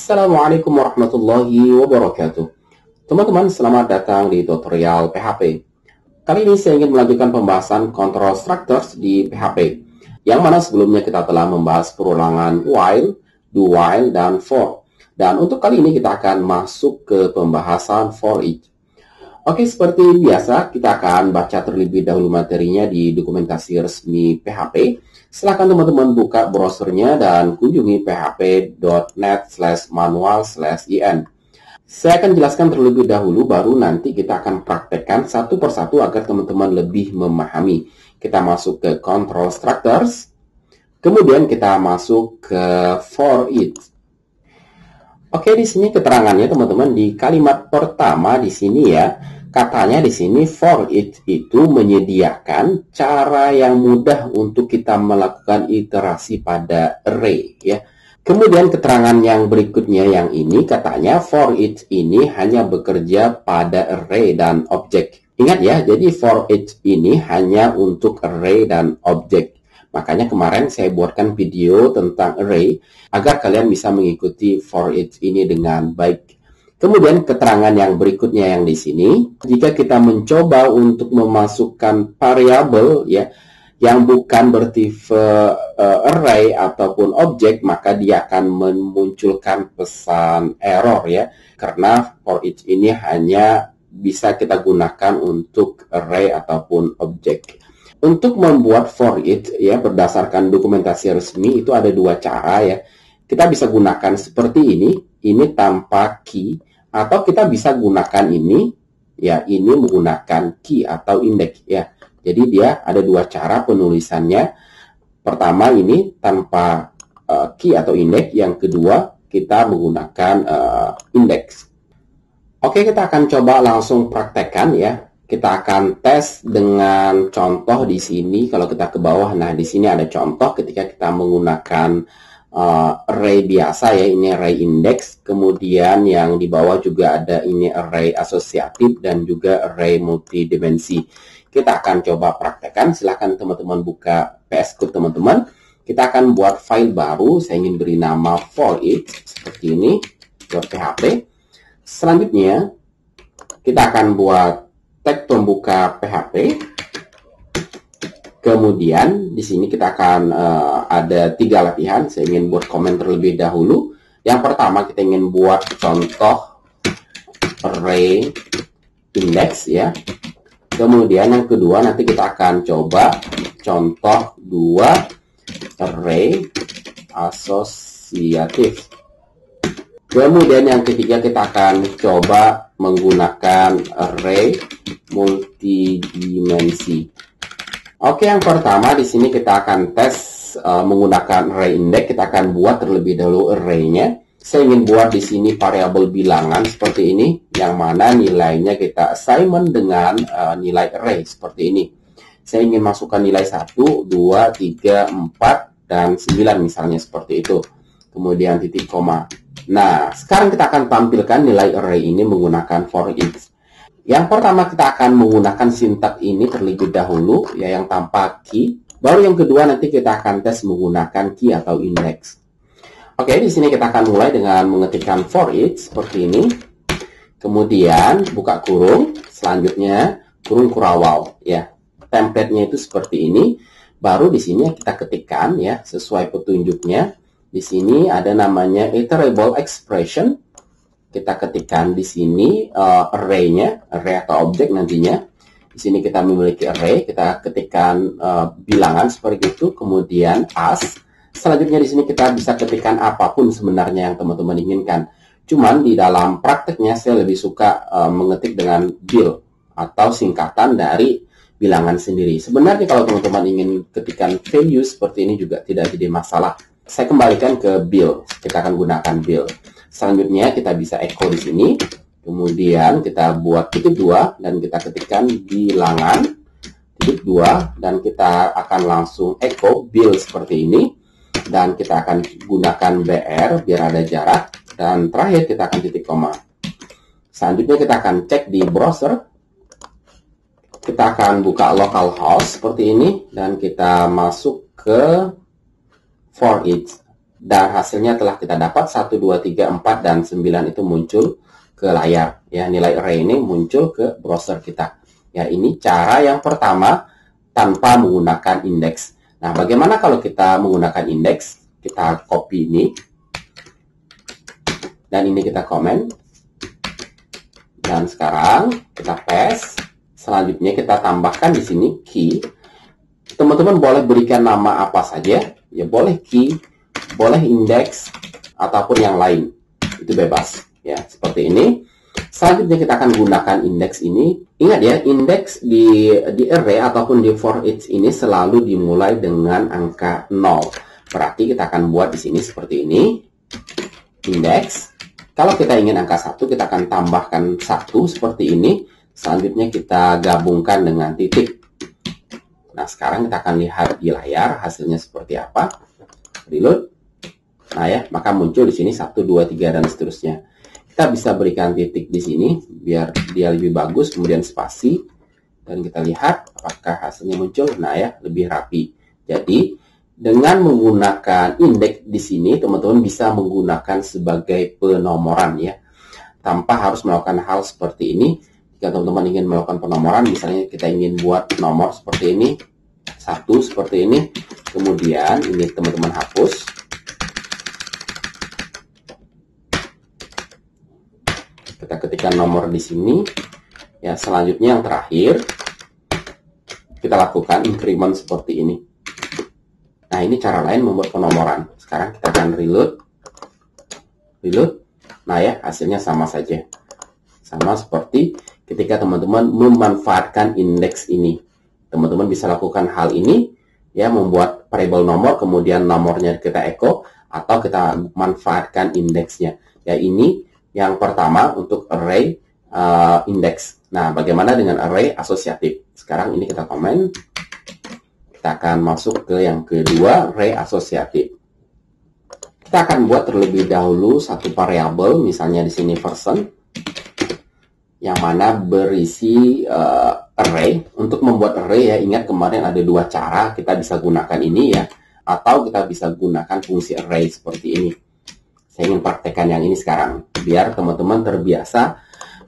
Assalamualaikum warahmatullahi wabarakatuh. Teman-teman, selamat datang di tutorial PHP. Kali ini saya ingin melanjutkan pembahasan control structures di PHP, yang mana sebelumnya kita telah membahas perulangan while, do while, dan for. Dan untuk kali ini kita akan masuk ke pembahasan for each. Oke, seperti biasa, kita akan baca terlebih dahulu materinya di dokumentasi resmi PHP. Silakan teman-teman buka browsernya dan kunjungi php.net/manual/in. Saya akan jelaskan terlebih dahulu, baru nanti kita akan praktekkan satu persatu agar teman-teman lebih memahami. Kita masuk ke control structures, kemudian kita masuk ke for each. Oke, di sini keterangannya teman-teman di kalimat pertama di sini ya. Katanya di sini for each itu menyediakan cara yang mudah untuk kita melakukan iterasi pada array ya. Kemudian keterangan yang berikutnya yang ini katanya for each ini hanya bekerja pada array dan objek. Ingat ya, jadi for each ini hanya untuk array dan objek. Makanya kemarin saya buatkan video tentang array agar kalian bisa mengikuti for each ini dengan baik. Kemudian keterangan yang berikutnya yang di sini, jika kita mencoba untuk memasukkan variabel ya yang bukan bertipe array ataupun objek, maka dia akan memunculkan pesan error ya, karena for each ini hanya bisa kita gunakan untuk array ataupun objek. Untuk membuat for each ya berdasarkan dokumentasi resmi itu ada dua cara ya. Kita bisa gunakan seperti ini tanpa key, atau kita bisa gunakan ini menggunakan key atau indeks ya. Jadi dia ada dua cara penulisannya. Pertama ini tanpa key atau indeks, yang kedua kita menggunakan indeks. Oke, kita akan coba langsung praktekkan ya. Kita akan tes dengan contoh di sini. Kalau kita ke bawah, nah di sini ada contoh ketika kita menggunakan array biasa ya, ini array index. Kemudian yang di bawah juga ada ini array asosiatif dan juga array multidimensi. Kita akan coba praktekkan. Silahkan teman-teman buka VS Code teman-teman. Kita akan buat file baru. Saya ingin beri nama for each seperti ini, .php. Selanjutnya kita akan buat tag pembuka PHP. Kemudian di sini kita akan ada 3 latihan. Saya ingin buat komen terlebih dahulu. Yang pertama kita ingin buat contoh array index ya. Kemudian yang kedua nanti kita akan coba contoh 2 array asosiatif. Kemudian yang ketiga kita akan coba menggunakan array multidimensi. Oke, yang pertama di sini kita akan tes menggunakan array index. Kita akan buat terlebih dahulu array-nya. Saya ingin buat di sini variabel bilangan seperti ini, yang mana nilainya kita assignment dengan nilai array seperti ini. Saya ingin masukkan nilai 1, 2, 3, 4, dan 9 misalnya seperti itu. Kemudian titik koma. Nah, sekarang kita akan tampilkan nilai array ini menggunakan for each. Yang pertama kita akan menggunakan sintak ini terlebih dahulu ya, yang tanpa key. Baru yang kedua nanti kita akan tes menggunakan key atau index. Oke, di sini kita akan mulai dengan mengetikkan for each seperti ini. Kemudian buka kurung, selanjutnya kurung kurawal ya. Template-nya itu seperti ini. Baru di sini kita ketikkan ya sesuai petunjuknya. Di sini ada namanya iterable expression. Kita ketikkan di sini array-nya, array atau objek nantinya. Di sini kita memiliki array, kita ketikkan bilangan seperti itu, kemudian as. Selanjutnya di sini kita bisa ketikkan apapun sebenarnya yang teman-teman inginkan. Cuman di dalam prakteknya saya lebih suka mengetik dengan bil atau singkatan dari bilangan sendiri. Sebenarnya kalau teman-teman ingin ketikkan value seperti ini juga tidak jadi masalah. Saya kembalikan ke bil, kita akan gunakan bil. Selanjutnya kita bisa echo di sini. Kemudian kita buat titik 2 dan kita ketikkan bilangan titik 2 dan kita akan langsung echo bil seperti ini. Dan kita akan gunakan BR biar ada jarak. Dan terakhir kita akan titik koma. Selanjutnya kita akan cek di browser. Kita akan buka localhost seperti ini dan kita masuk ke for each. Dan hasilnya telah kita dapat 1, 2, 3, 4, dan 9 itu muncul ke layar. Ya, nilai array ini muncul ke browser kita. Ya, ini cara yang pertama tanpa menggunakan indeks. Nah, bagaimana kalau kita menggunakan indeks? Kita copy ini. Dan ini kita komen. Dan sekarang kita paste. Selanjutnya kita tambahkan di sini key. Teman-teman boleh berikan nama apa saja. Ya, boleh key, boleh indeks, ataupun yang lain. Itu bebas. Ya, seperti ini. Selanjutnya kita akan gunakan indeks ini. Ingat ya, indeks di array ataupun di for each ini selalu dimulai dengan angka 0. Berarti kita akan buat di sini seperti ini. Indeks. Kalau kita ingin angka 1, kita akan tambahkan 1 seperti ini. Selanjutnya kita gabungkan dengan titik. Nah, sekarang kita akan lihat di layar hasilnya seperti apa. Reload. Nah ya, maka muncul di sini 1, 2, 3, dan seterusnya. Kita bisa berikan titik di sini biar dia lebih bagus, kemudian spasi, dan kita lihat apakah hasilnya muncul. Nah ya, lebih rapi. Jadi dengan menggunakan indeks di sini, teman-teman bisa menggunakan sebagai penomoran ya, tanpa harus melakukan hal seperti ini. Jika teman-teman ingin melakukan penomoran, misalnya kita ingin buat nomor seperti ini, 1 seperti ini, kemudian ini teman-teman hapus. Kita ketikkan nomor di sini. Ya, selanjutnya yang terakhir kita lakukan increment seperti ini. Nah, ini cara lain membuat penomoran. Sekarang kita akan reload. Nah ya, hasilnya sama saja. Sama seperti ketika teman-teman memanfaatkan indeks ini. Teman-teman bisa lakukan hal ini, ya, membuat variabel nomor, kemudian nomornya kita echo, atau kita manfaatkan indeksnya. Ya, ini yang pertama untuk array index. Nah, bagaimana dengan array asosiatif? Sekarang ini kita komen. Kita akan masuk ke yang kedua, array asosiatif. Kita akan buat terlebih dahulu satu variabel, misalnya di sini person, yang mana berisi array. Untuk membuat array ya, ingat kemarin ada dua cara kita bisa gunakan ini ya, atau kita bisa gunakan fungsi array seperti ini. Saya ingin praktekkan yang ini sekarang, biar teman-teman terbiasa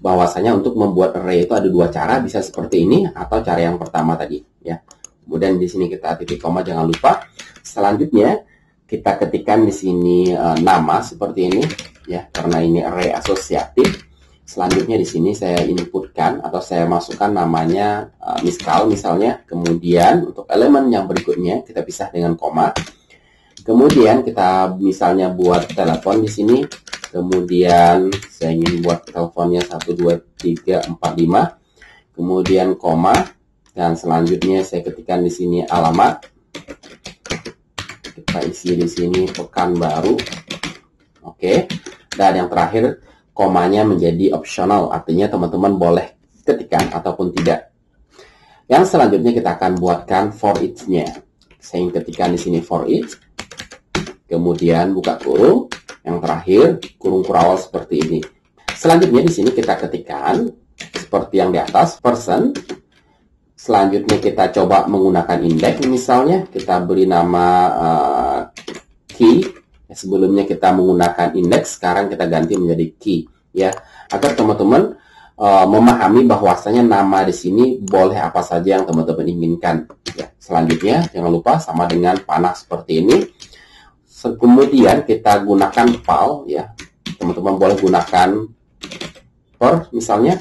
bahwasanya untuk membuat array itu ada dua cara, bisa seperti ini atau cara yang pertama tadi ya. Kemudian di sini kita titik koma, jangan lupa. Selanjutnya kita ketikkan di sini nama seperti ini ya, karena ini array asosiatif. Selanjutnya di sini saya inputkan atau saya masukkan namanya miskal misalnya. Kemudian untuk elemen yang berikutnya kita pisah dengan koma. Kemudian kita misalnya buat telepon di sini. Kemudian saya ingin buat teleponnya 1, 2, 3, 4, 5. Kemudian koma. Dan selanjutnya saya ketikkan di sini alamat. Kita isi di sini Pekanbaru. Oke. Dan yang terakhir komanya menjadi optional, artinya teman-teman boleh ketikkan ataupun tidak. Yang selanjutnya kita akan buatkan for each-nya. Saya ingin ketikkan di sini for each. Kemudian buka kurung. Yang terakhir kurung kurawal seperti ini. Selanjutnya di sini kita ketikkan seperti yang di atas, person. Selanjutnya kita coba menggunakan indeks, misalnya kita beri nama key. Sebelumnya kita menggunakan indeks, sekarang kita ganti menjadi key ya, agar teman-teman memahami bahwasanya nama di sini boleh apa saja yang teman-teman inginkan ya. Selanjutnya jangan lupa sama dengan panah seperti ini. Kemudian kita gunakan file ya, teman-teman boleh gunakan per, misalnya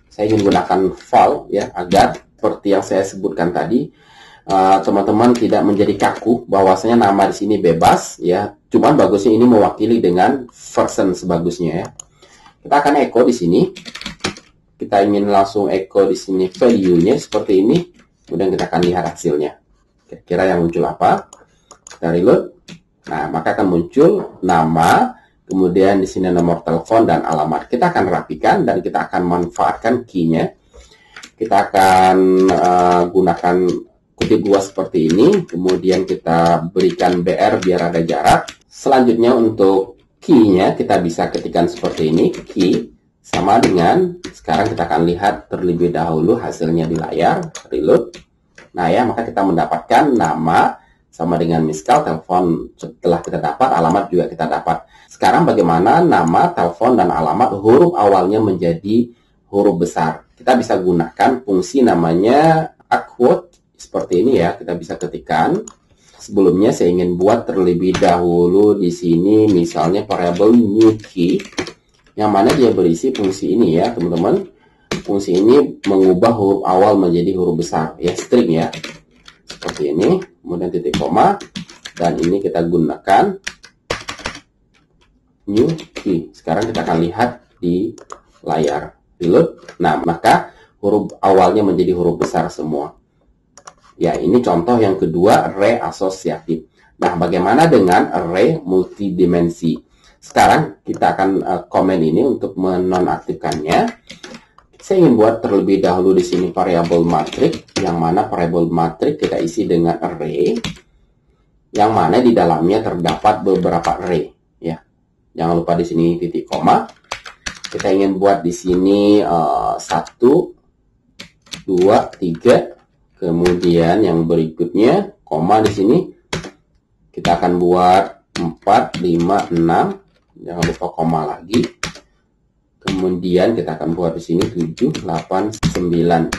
saya ingin gunakan file ya, agar seperti yang saya sebutkan tadi, teman-teman tidak menjadi kaku bahwasanya nama di sini bebas ya. Cuman bagusnya ini mewakili dengan version sebagusnya ya. Kita akan echo di sini. Kita ingin langsung echo di sini value-nya seperti ini. Kemudian kita akan lihat hasilnya. Kira-kira yang muncul apa? Kita reload. Nah, maka akan muncul nama, kemudian di sini nomor telepon dan alamat. Kita akan rapikan dan kita akan manfaatkan key-nya. Kita akan gunakan kutip luas seperti ini, kemudian kita berikan BR biar ada jarak. Selanjutnya untuk key-nya kita bisa ketikkan seperti ini, key sama dengan, sekarang kita akan lihat terlebih dahulu hasilnya di layar, reload. Nah ya, maka kita mendapatkan nama sama dengan miskal, telepon setelah kita dapat, alamat juga kita dapat. Sekarang bagaimana nama, telepon, dan alamat huruf awalnya menjadi huruf besar? Kita bisa gunakan fungsi namanya quote seperti ini ya. Kita bisa ketikkan. Sebelumnya saya ingin buat terlebih dahulu di sini misalnya variabel new key, yang mana dia berisi fungsi ini ya teman-teman. Fungsi ini mengubah huruf awal menjadi huruf besar ya, string ya. Seperti ini, kemudian titik koma, dan ini kita gunakan new key. Sekarang kita akan lihat di layar reload. Nah, maka huruf awalnya menjadi huruf besar semua. Ya, ini contoh yang kedua, array asosiatif. Nah, bagaimana dengan array multidimensi? Sekarang kita akan komen ini untuk menonaktifkannya. Saya ingin buat terlebih dahulu di sini variabel matrix, yang mana variabel matrix kita isi dengan array, yang mana di dalamnya terdapat beberapa array. Ya, jangan lupa di sini titik koma. Kita ingin buat di sini 1, 2, 3. Kemudian yang berikutnya, koma di sini. Kita akan buat 4, 5, 6. Jangan lupa koma lagi. Kemudian kita akan buat di sini 7, 8, 9.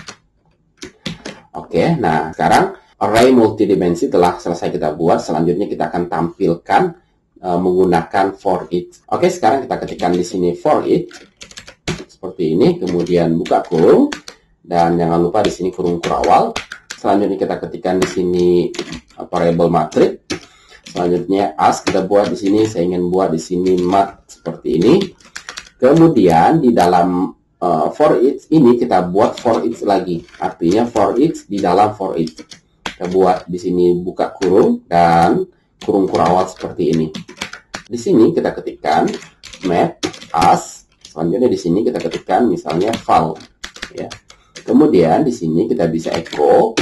Oke, nah sekarang array multidimensi telah selesai kita buat. Selanjutnya kita akan tampilkan menggunakan for each. Oke, sekarang kita ketikkan di sini for each. Seperti ini. Kemudian buka kurung. Dan jangan lupa di sini kurung kurawal. Selanjutnya kita ketikkan di sini variable matrix. Selanjutnya as kita buat di sini. Saya ingin buat di sini mat seperti ini. Kemudian di dalam for each ini kita buat for each lagi. Artinya for each di dalam for each. Kita buat di sini buka kurung dan kurung kurawal seperti ini. Di sini kita ketikkan mat as. Selanjutnya di sini kita ketikkan misalnya val ya. Kemudian di sini kita bisa echo.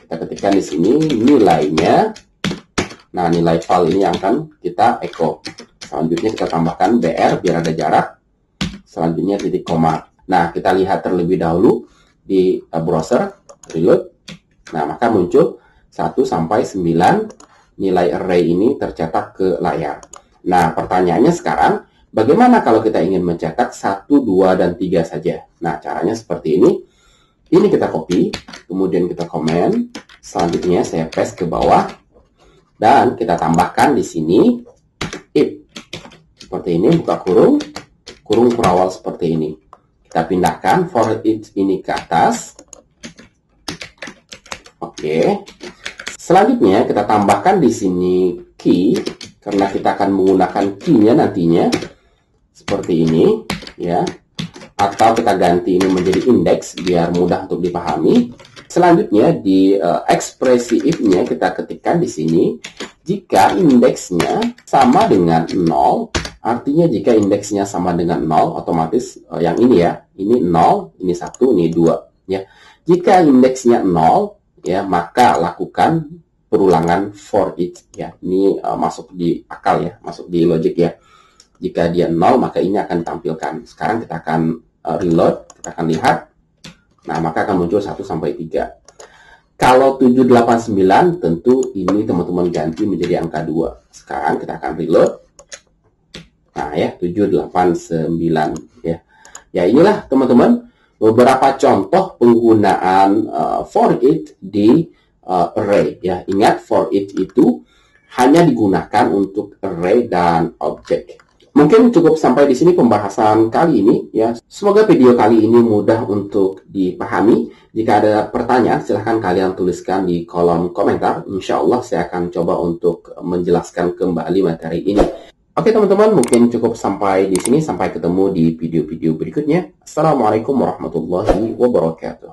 Kita ketikkan di sini nilainya. Nah, nilai file ini akan kita echo. Selanjutnya kita tambahkan BR biar ada jarak. Selanjutnya titik koma. Nah, kita lihat terlebih dahulu di browser reload. Nah, maka muncul 1 sampai 9 nilai array ini tercetak ke layar. Nah, pertanyaannya sekarang, bagaimana kalau kita ingin mencetak 1, 2, dan 3 saja? Nah, caranya seperti ini. Ini kita copy, kemudian kita komen. Selanjutnya saya paste ke bawah. Dan kita tambahkan di sini if. Seperti ini, buka kurung. Kurung kurawal seperti ini. Kita pindahkan for each ini ke atas. Oke. Selanjutnya kita tambahkan di sini key. Karena kita akan menggunakan key-nya nantinya. Seperti ini, ya. Atau kita ganti ini menjadi indeks biar mudah untuk dipahami. Selanjutnya di ekspresi if-nya kita ketikkan di sini jika indeksnya sama dengan 0, artinya jika indeksnya sama dengan 0, otomatis yang ini ya, ini 0, ini 1, ini 2 ya. Jika indeksnya 0 ya, maka lakukan perulangan for each ya. Ini masuk di akal ya, masuk di logic ya. Jika dia 0, maka ini akan ditampilkan. Sekarang kita akan reload, kita akan lihat. Nah, maka akan muncul 1 sampai 3. Kalau 789, tentu ini teman-teman ganti menjadi angka 2. Sekarang kita akan reload. Nah, ya, 789 ya. Ya, inilah teman-teman beberapa contoh penggunaan for each di array ya. Ingat, for each itu hanya digunakan untuk array dan objek. Mungkin cukup sampai di sini pembahasan kali ini ya. Semoga video kali ini mudah untuk dipahami. Jika ada pertanyaan, silahkan kalian tuliskan di kolom komentar. Insya Allah saya akan coba untuk menjelaskan kembali materi ini. Oke teman-teman, mungkin cukup sampai di sini. Sampai ketemu di video-video berikutnya. Assalamualaikum warahmatullahi wabarakatuh.